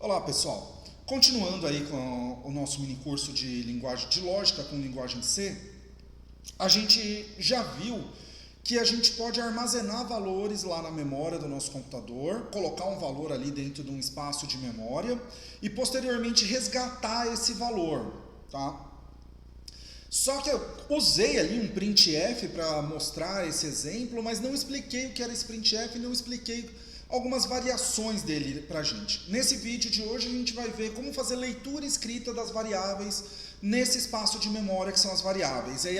Olá pessoal, continuando aí com o nosso mini curso de linguagem de lógica com linguagem C, a gente já viu que a gente pode armazenar valores lá na memória do nosso computador, colocar um valor ali dentro de um espaço de memória e posteriormente resgatar esse valor, tá? Só que eu usei ali um printf para mostrar esse exemplo, mas não expliquei o que era esse printf e não expliquei algumas variações dele para a gente. Nesse vídeo de hoje a gente vai ver como fazer leitura e escrita das variáveis nesse espaço de memória que são as variáveis. E aí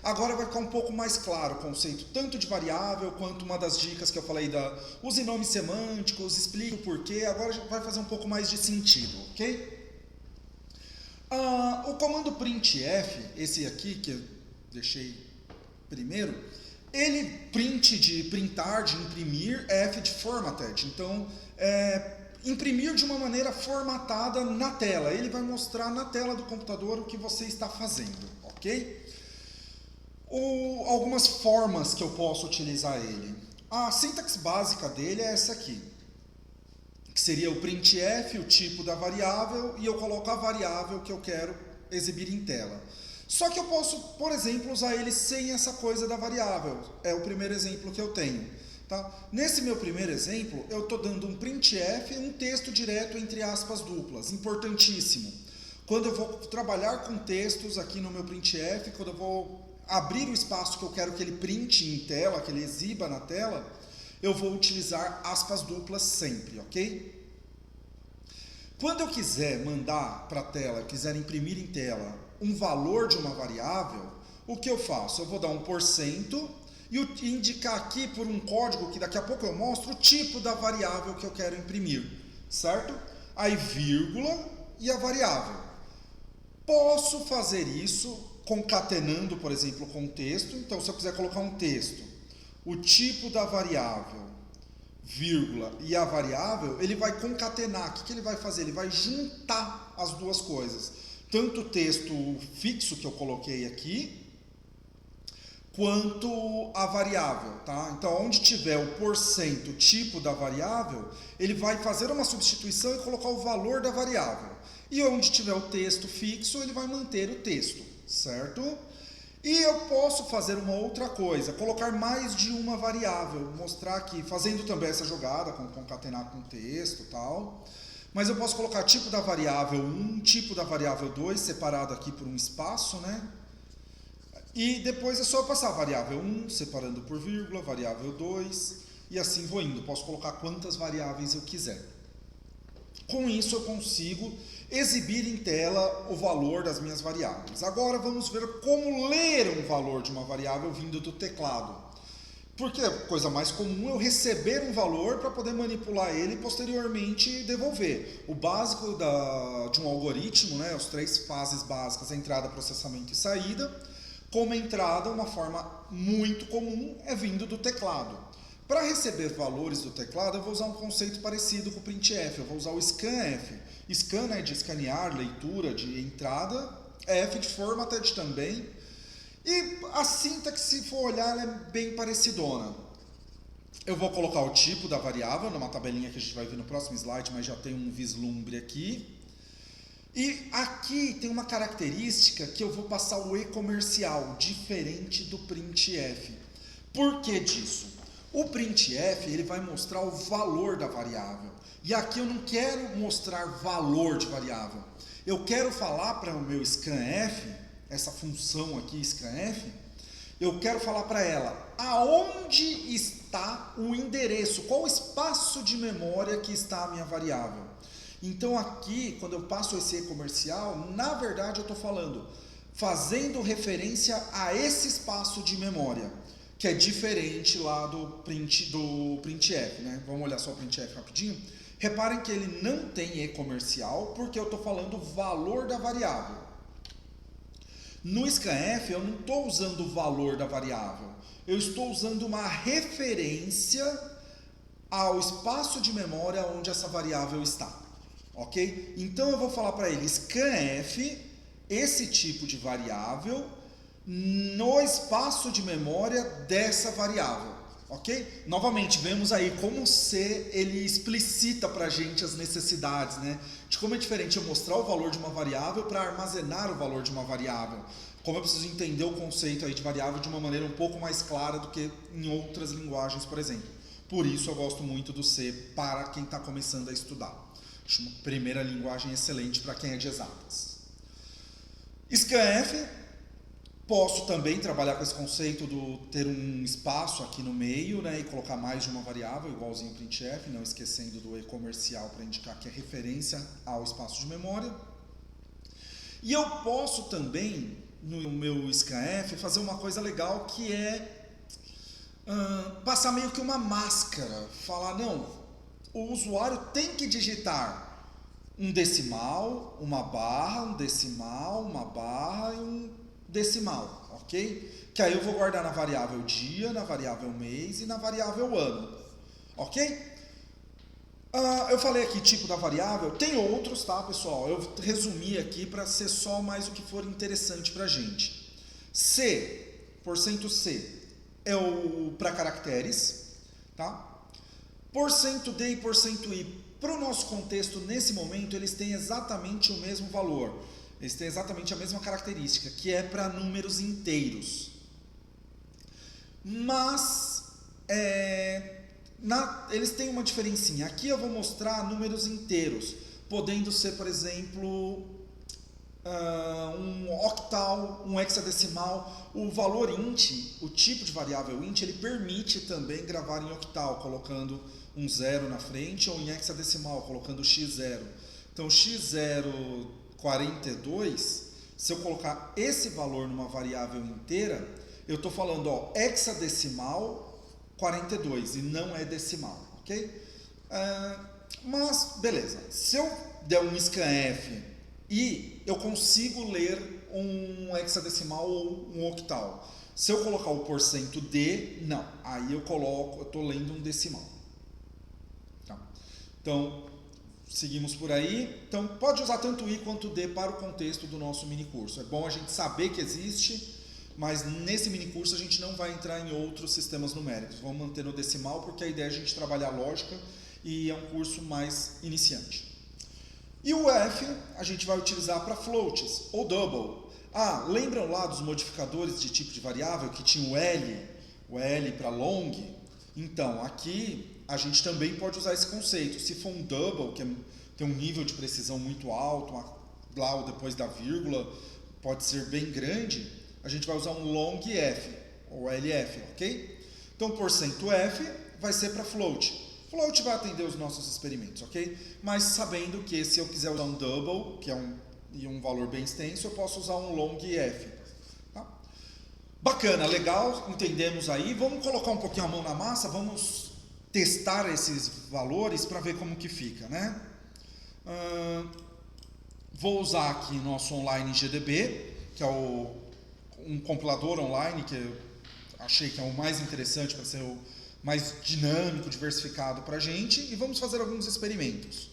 agora vai ficar um pouco mais claro o conceito tanto de variável quanto uma das dicas que eu falei use nomes semânticos, explique o porquê, agora vai fazer um pouco mais de sentido, ok? O comando printf, esse aqui que eu deixei primeiro, ele print de printar, de imprimir, f de formatted. Então, imprimir de uma maneira formatada na tela. Ele vai mostrar na tela do computador o que você está fazendo, ok? Algumas formas que eu posso utilizar ele. A sintaxe básica dele é essa aqui, que seria o printf, o tipo da variável, e eu coloco a variável que eu quero exibir em tela. Só que eu posso, por exemplo, usar ele sem essa coisa da variável. É o primeiro exemplo que eu tenho. Tá? Nesse meu primeiro exemplo, eu estou dando um printf, um texto direto entre aspas duplas. Importantíssimo. Quando eu vou trabalhar com textos aqui no meu printf, quando eu vou abrir o espaço que eu quero que ele printe em tela, que ele exiba na tela, eu vou utilizar aspas duplas sempre, ok? Quando eu quiser mandar para a tela, quiser imprimir em tela um valor de uma variável, o que eu faço? Eu vou dar 1% e indicar aqui por um código que daqui a pouco eu mostro o tipo da variável que eu quero imprimir, certo? Aí vírgula e a variável. Posso fazer isso concatenando, por exemplo, com texto. Então, se eu quiser colocar um texto, o tipo da variável, vírgula e a variável, ele vai concatenar. O que ele vai fazer? Ele vai juntar as duas coisas. Tanto o texto fixo que eu coloquei aqui, quanto a variável, tá? Então, onde tiver o porcento, tipo da variável, ele vai fazer uma substituição e colocar o valor da variável. E onde tiver o texto fixo, ele vai manter o texto, certo? E eu posso fazer uma outra coisa, colocar mais de uma variável, mostrar aqui, fazendo também essa jogada, concatenar com texto e tal. Mas eu posso colocar tipo da variável 1, tipo da variável 2, separado aqui por um espaço, né? E depois é só passar a variável 1, separando por vírgula, variável 2, e assim vou indo. Posso colocar quantas variáveis eu quiser. Com isso eu consigo exibir em tela o valor das minhas variáveis. Agora vamos ver como ler um valor de uma variável vindo do teclado. Porque a coisa mais comum é eu receber um valor para poder manipular ele e posteriormente devolver. O básico de um algoritmo, né, as 3 fases básicas, entrada, processamento e saída. Como entrada, uma forma muito comum é vindo do teclado. Para receber valores do teclado, eu vou usar um conceito parecido com o printf. Eu vou usar o scanf. Scan é de escanear, leitura, de entrada. F de formatted também. E a sintaxe, se for olhar, ela é bem parecidona. Eu vou colocar o tipo da variável numa tabelinha que a gente vai ver no próximo slide, mas já tem um vislumbre aqui. E aqui tem uma característica que eu vou passar o e comercial, diferente do printf. Por que disso? O printf ele vai mostrar o valor da variável. E aqui eu não quero mostrar valor de variável. Eu quero falar para o meu scanf, essa função aqui, scanf, eu quero falar para ela aonde está o endereço, qual o espaço de memória que está a minha variável. Então aqui, quando eu passo esse e comercial, na verdade eu estou fazendo referência a esse espaço de memória, que é diferente lá do printf, né? Vamos olhar só o printf rapidinho. Reparem que ele não tem e comercial, porque eu estou falando o valor da variável. No scanf eu não estou usando o valor da variável, eu estou usando uma referência ao espaço de memória onde essa variável está, ok? Então eu vou falar para ele scanf, esse tipo de variável, no espaço de memória dessa variável. ok? Novamente, vemos aí como o C ele explicita para a gente as necessidades, né? De como é diferente eu mostrar o valor de uma variável para armazenar o valor de uma variável. Como eu preciso entender o conceito aí de variável de uma maneira um pouco mais clara do que em outras linguagens, por exemplo. Por isso eu gosto muito do C para quem está começando a estudar. Acho uma primeira linguagem excelente para quem é de exatas. scanf. Posso também trabalhar com esse conceito do ter um espaço aqui no meio, né, e colocar mais de uma variável, igualzinho o printf, não esquecendo do e-comercial para indicar que é referência ao espaço de memória. E eu posso também, no meu scanf, fazer uma coisa legal que é passar meio que uma máscara, falar, não, o usuário tem que digitar um decimal, uma barra, um decimal, uma barra e um decimal, ok? Que aí eu vou guardar na variável dia, na variável mês e na variável ano, ok? Eu falei aqui tipo da variável, tem outros, tá, pessoal? Eu resumi aqui para ser só mais o que for interessante para a gente. C, %C, é o para caracteres, tá? %D e %I, para o nosso contexto, nesse momento, eles têm exatamente o mesmo valor. Eles têm exatamente a mesma característica, que é para números inteiros. Mas, eles têm uma diferencinha. Aqui eu vou mostrar números inteiros, podendo ser, por exemplo, um octal, um hexadecimal. O valor int, o tipo de variável int, ele permite também gravar em octal, colocando um 0 na frente, ou em hexadecimal, colocando x0. Então, x0... 42, se eu colocar esse valor numa variável inteira, eu estou falando, ó, hexadecimal 42 e não é decimal, ok? Mas, beleza, se eu der um scanf e eu consigo ler um hexadecimal ou um octal, se eu colocar o %D, não, aí eu estou lendo um decimal. Tá? Então, seguimos por aí. Então, pode usar tanto I quanto D para o contexto do nosso minicurso. É bom a gente saber que existe, mas nesse minicurso a gente não vai entrar em outros sistemas numéricos. Vamos manter no decimal, porque a ideia é a gente trabalhar lógica e é um curso mais iniciante. E o F a gente vai utilizar para floats ou double. Lembram lá dos modificadores de tipo de variável que tinha o L para long? Então, aqui a gente também pode usar esse conceito. Se for um double, que tem um nível de precisão muito alto, lá ou depois da vírgula, pode ser bem grande, a gente vai usar um long f, ou LF, ok? Então, %F vai ser para float. Float vai atender os nossos experimentos, ok? Mas sabendo que se eu quiser usar um double, que é um valor bem extenso, eu posso usar um long f. Tá? Bacana, legal, entendemos aí. Vamos colocar um pouquinho a mão na massa, vamos testar esses valores para ver como que fica, né? Vou usar aqui nosso online GDB, que é um compilador online que eu achei que é o mais interessante para ser o mais dinâmico, diversificado para a gente, e vamos fazer alguns experimentos.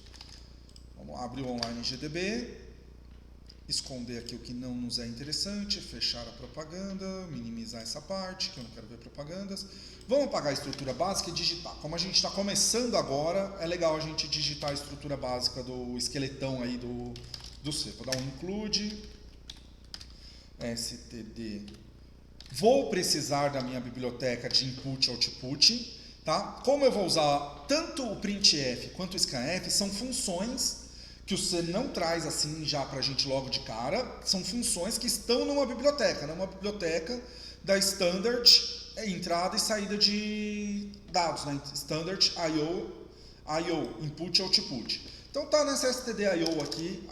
Vamos abrir o online GDB, esconder aqui o que não nos é interessante, fechar a propaganda, minimizar essa parte, que eu não quero ver propagandas. Vamos apagar a estrutura básica e digitar. Como a gente está começando agora, é legal a gente digitar a estrutura básica do esqueletão aí do C. Vou dar um include, std. Vou precisar da minha biblioteca de input e output. Tá? Como eu vou usar tanto o printf quanto o scanf, são funções que o C não traz assim já para a gente logo de cara, são funções que estão numa biblioteca da standard entrada e saída de dados, né? Standard I/O, input e output. Então tá nessa stdio aqui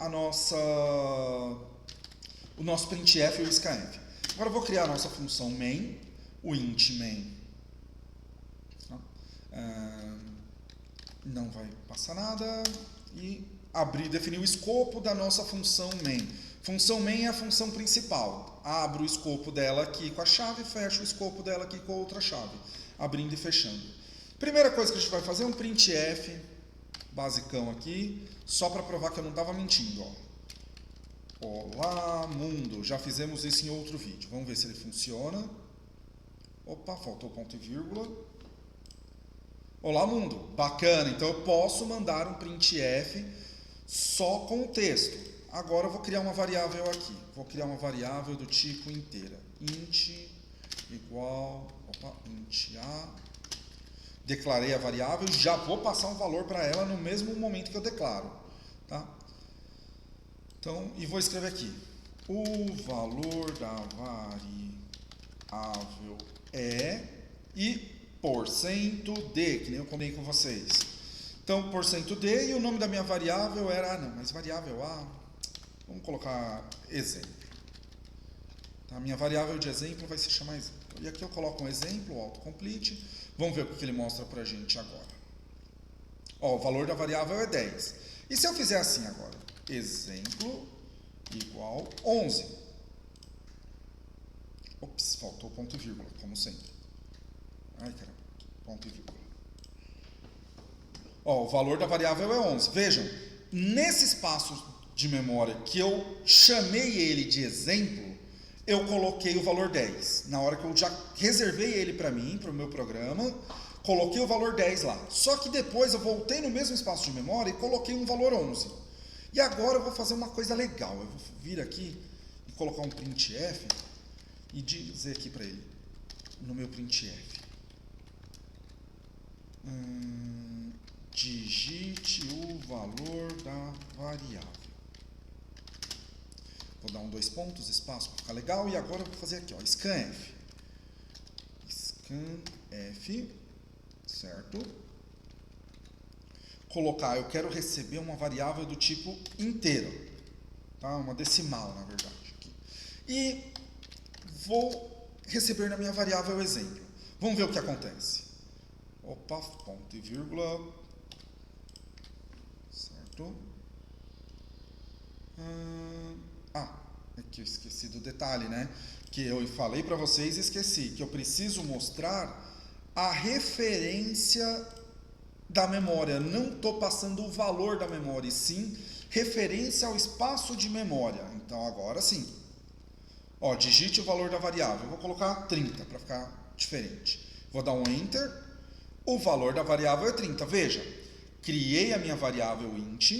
o nosso printf e o scanf. Agora eu vou criar a nossa função main, o int main. Não vai passar nada e definir o escopo da nossa função main. Função main é a função principal. Abro o escopo dela aqui com a chave, fecho o escopo dela aqui com a outra chave, abrindo e fechando. Primeira coisa que a gente vai fazer é um printf basicão aqui, só para provar que eu não estava mentindo. Ó. Olá, mundo. Já fizemos isso em outro vídeo. Vamos ver se ele funciona. Opa, faltou ponto e vírgula. Olá, mundo. Bacana. Então, eu posso mandar um printf só com o texto. Agora, eu vou criar uma variável aqui. Vou criar uma variável do tipo inteira. Int igual... int a. Declarei a variável. Já vou passar um valor para ela no mesmo momento que eu declaro. Tá? Então, e vou escrever aqui. O valor da variável é e porcento de, que nem eu combinei com vocês. Então, porcento de, e o nome da minha variável era, mas variável A, vamos colocar exemplo. Tá? A minha variável de exemplo vai se chamar exemplo. E aqui eu coloco um exemplo, autocomplete. Vamos ver o que ele mostra pra gente agora. Ó, o valor da variável é 10. E se eu fizer assim agora? Exemplo igual 11. Ops, faltou ponto e vírgula, como sempre. Ai, caramba, ponto e vírgula. Ó, o valor da variável é 11. Vejam, nesse espaço de memória que eu chamei ele de exemplo, eu coloquei o valor 10. Na hora que eu já reservei ele para mim, para o meu programa, coloquei o valor 10 lá. Só que depois eu voltei no mesmo espaço de memória e coloquei um valor 11. E agora eu vou fazer uma coisa legal. Eu vou vir aqui e colocar um printf e dizer aqui para ele, no meu printf, digite o valor da variável. Vou dar 2 pontos, espaço para ficar legal. E agora eu vou fazer aqui, ó, scanf. Scanf, certo? Colocar, eu quero receber uma variável do tipo inteiro, tá? Uma decimal, na verdade. Aqui. E vou receber na minha variável exemplo. Vamos ver o que acontece. Opa, ponto e vírgula. Certo? Aqui eu esqueci do detalhe, né? Que eu falei para vocês e esqueci. Que eu preciso mostrar a referência da memória. Não estou passando o valor da memória, e sim referência ao espaço de memória. Então, agora sim. Ó, digite o valor da variável. Eu vou colocar 30 para ficar diferente. Vou dar um Enter. O valor da variável é 30. Veja, criei a minha variável int,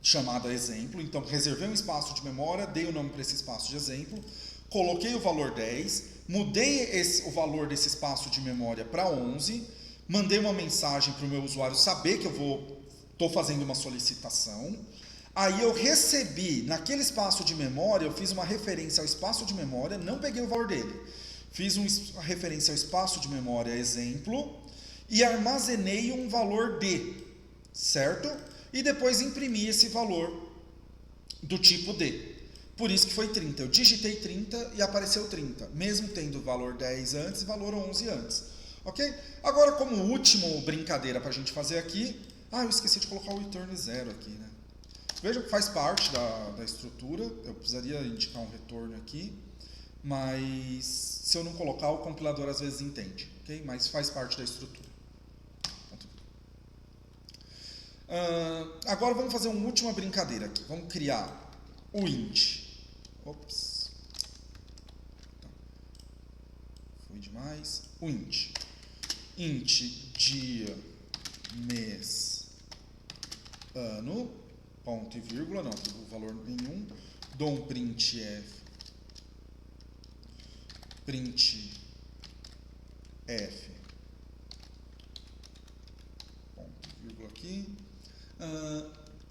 chamada exemplo. Então, reservei um espaço de memória, dei o nome para esse espaço de exemplo, coloquei o valor 10, mudei o valor desse espaço de memória para 11, mandei uma mensagem para o meu usuário saber que eu estou fazendo uma solicitação. Aí eu recebi, naquele espaço de memória, eu fiz uma referência ao espaço de memória, não peguei o valor dele. Fiz uma referência ao espaço de memória exemplo e armazenei um valor D, certo? E depois imprimi esse valor do tipo D. Por isso que foi 30. Eu digitei 30 e apareceu 30, mesmo tendo o valor 10 antes e valor 11 antes. Ok? Agora, como última brincadeira para a gente fazer aqui, eu esqueci de colocar o return 0 aqui, né? Veja que faz parte da estrutura. Eu precisaria indicar um retorno aqui, mas se eu não colocar, o compilador às vezes entende, ok? Mas faz parte da estrutura. Agora vamos fazer uma última brincadeira aqui. Vamos criar o int. Ops. Tá. Foi demais. O int. Int dia, mês, ano, ponto e vírgula, não tem valor nenhum. Dou um printf. Printf. Ponto e vírgula aqui.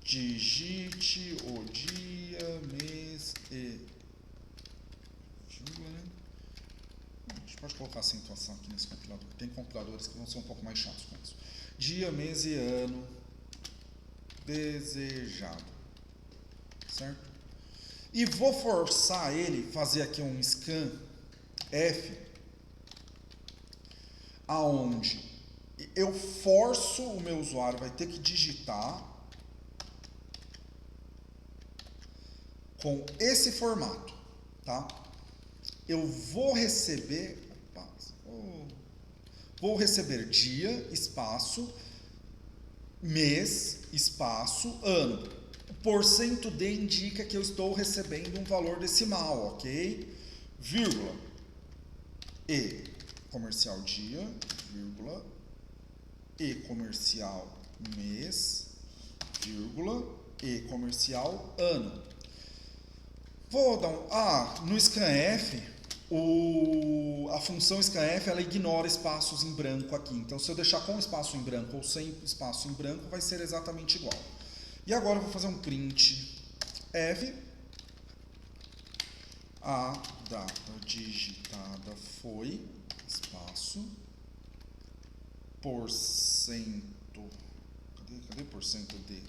Digite o dia, mês e vírgula, né? A gente pode colocar acentuação aqui nesse compilador. Tem compiladores que vão ser um pouco mais chatos com isso. Dia, mês e ano desejado, certo? E vou forçar ele a fazer aqui um scanf, aonde eu forço o meu usuário, vai ter que digitar com esse formato, tá? Eu vou receber, dia, espaço, mês, espaço, ano. O porcento D indica que eu estou recebendo um valor decimal, ok? Vírgula. E, comercial dia, vírgula, e comercial mês, vírgula, e comercial ano. Vou dar no scanf, a função scanf ela ignora espaços em branco aqui. Então, se eu deixar com espaço em branco ou sem espaço em branco, vai ser exatamente igual. E agora eu vou fazer um print f. A data digitada foi, espaço, porcento, cadê porcento de?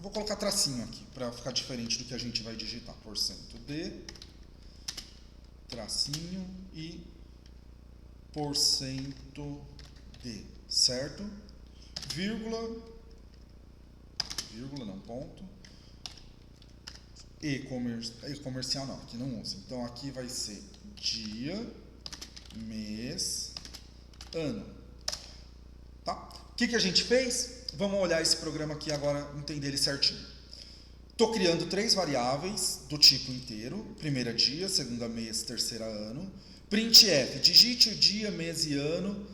Vou colocar tracinho aqui, para ficar diferente do que a gente vai digitar. Porcento de, tracinho e porcento de, certo? Vírgula não, ponto. E-comercial não, aqui não usa. Então aqui vai ser dia, mês, ano. Tá? O que a gente fez? Vamos olhar esse programa aqui agora, entender ele certinho. Estou criando 3 variáveis do tipo inteiro. Primeira dia, segunda mês, terceira ano. Printf, digite o dia, mês e ano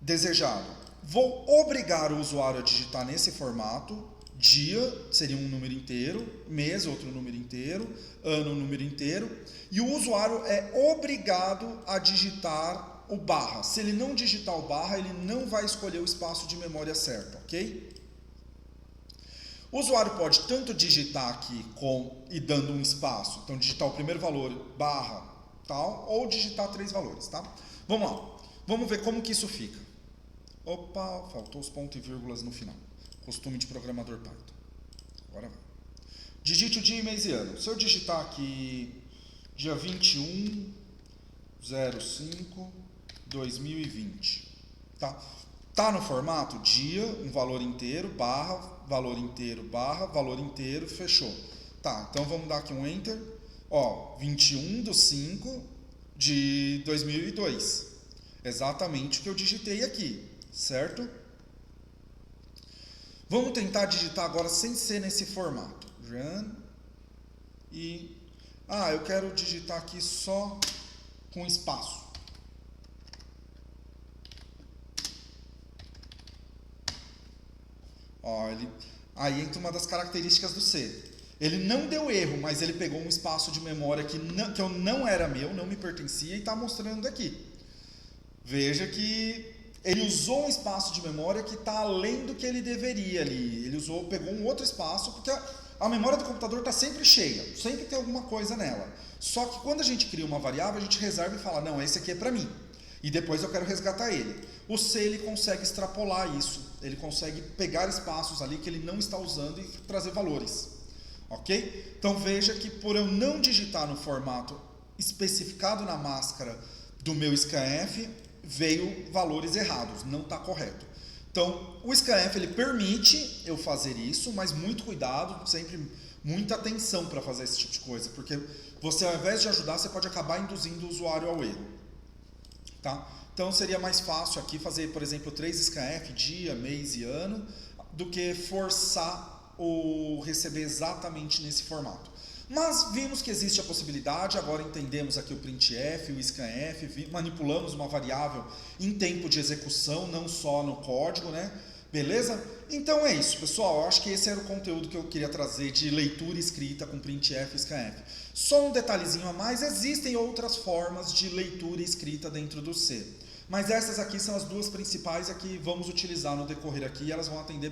desejado. Vou obrigar o usuário a digitar nesse formato. Dia seria um número inteiro, mês outro número inteiro, ano um número inteiro. E o usuário é obrigado a digitar o barra. Se ele não digitar o barra, ele não vai escolher o espaço de memória certo, ok? O usuário pode tanto digitar aqui e dando um espaço, então digitar o primeiro valor, barra, tal, ou digitar 3 valores, tá? Vamos lá, vamos ver como que isso fica. Opa, faltou os pontos e vírgulas no final. Costume de programador Python. Agora vai. Digite o dia, mês e ano. Se eu digitar aqui dia 21/05/2020, tá? Tá no formato dia, um valor inteiro, barra, valor inteiro, barra, valor inteiro, fechou. Tá, então vamos dar aqui um enter. 21/05/2002. Exatamente o que eu digitei aqui, certo? Vamos tentar digitar agora sem ser nesse formato. Run. E... eu quero digitar aqui só com espaço. Aí entra uma das características do C. Ele não deu erro, mas ele pegou um espaço de memória que eu não era meu, não me pertencia e está mostrando aqui. Veja que ele usou um espaço de memória que está além do que ele deveria ali. Ele pegou um outro espaço, porque a memória do computador está sempre cheia, sempre tem alguma coisa nela. Só que quando a gente cria uma variável, a gente reserva e fala, não, esse aqui é para mim. E depois eu quero resgatar ele. O C ele consegue extrapolar isso, ele consegue pegar espaços ali que ele não está usando e trazer valores. Ok? Então veja que por eu não digitar no formato especificado na máscara do meu scanf, veio valores errados, não está correto. Então, o scanf ele permite eu fazer isso, mas muito cuidado, sempre muita atenção para fazer esse tipo de coisa, porque você, ao invés de ajudar, você pode acabar induzindo o usuário ao erro. Tá? Então, seria mais fácil aqui fazer, por exemplo, 3 scanf, dia, mês e ano, do que forçar ou receber exatamente nesse formato. Mas vimos que existe a possibilidade, agora entendemos aqui o printf, o scanf, manipulamos uma variável em tempo de execução, não só no código, né? Beleza? Então é isso, pessoal. Eu acho que esse era o conteúdo que eu queria trazer de leitura escrita com printf e scanf. Só um detalhezinho a mais, existem outras formas de leitura escrita dentro do C. Mas essas aqui são as duas principais que vamos utilizar no decorrer aqui e elas vão atender